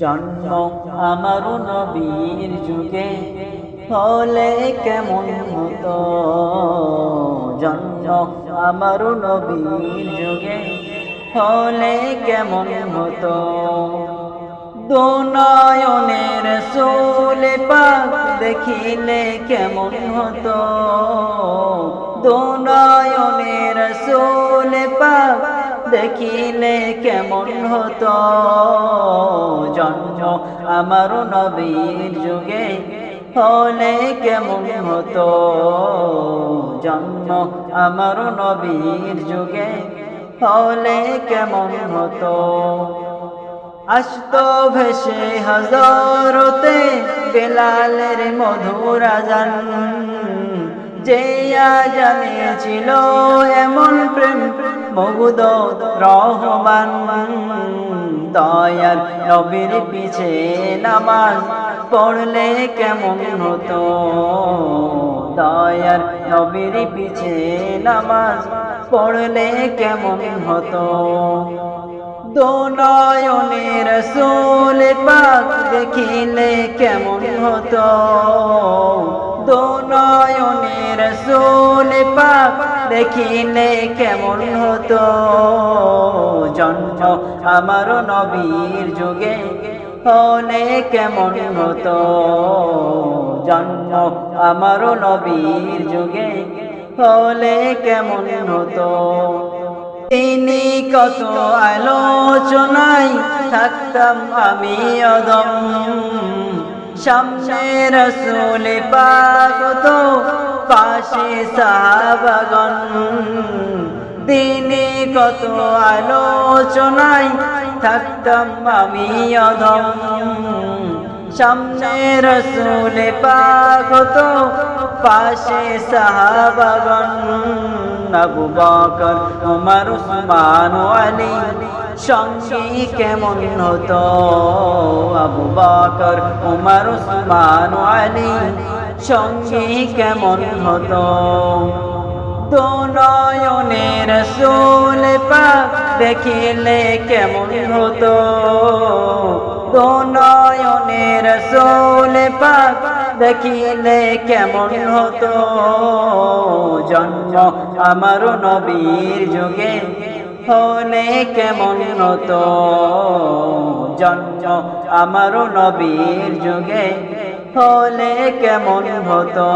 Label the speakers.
Speaker 1: জন্ম আমারও নবীর যুগে হলে কেমন হতো। জন্ম আমারও নবীর যুগে হলে কেমন হতো। দুনয়নে রাসূল পাক দেখিলে কেমন হতো। দুনয়নে রাসূল পাক দেখিলে কেমন হতো। জন্ম আমারও নবীর যুগে হলে কেমন হতো। জন্ম আমারও নবীর যুগে হলে কেমন হতো। আসতো ভেসে হযরতে বেলালের মধুর আযান, যে আযানে ছিল এমন প্রেম মুগ্ধ রহমান। দয়ার নবীর পিছে নামাজ পড়লে কেমন হতো। দয়ার নবীর পিছে নামাজ পড়লে কেমন হতো। দুনয়নে রাসূল পাক দেখিলে কেমন হতো। দুনয়নে রাসূল পাক দেখিলে কেমন হতো। জন্ম আমারও নবীর যুগে হলে কেমন হতো। জন্ম আমারও নবীর যুগে হলে কেমন হতো। তিনি কত আলোচনায় থাকতাম আমি অদম, সামনে রাসূল পাক তো পাশে সাহাবাগণ। তিনি কত আলোচনায় থাকতাম আমি অদম, সামনে রাসূল পাক তো পাশে সাহাবাগণ। আবু বকর ওমর উসমান আলী সঙ্গী কেমন হতো। আবু বকর ওমর উসমান আলী সঙ্গী কেমন হতো। দুনয়নে রাসূল পাক দেখিলে কেমন হতো। দুনয়নে রাসূল পাক দেখিলে কেমন হতো। জন্ম আমারও নবীর যুগে হলে কেমন হতো। জন্ম আমারও নবীর যুগে হলে কেমন হতো।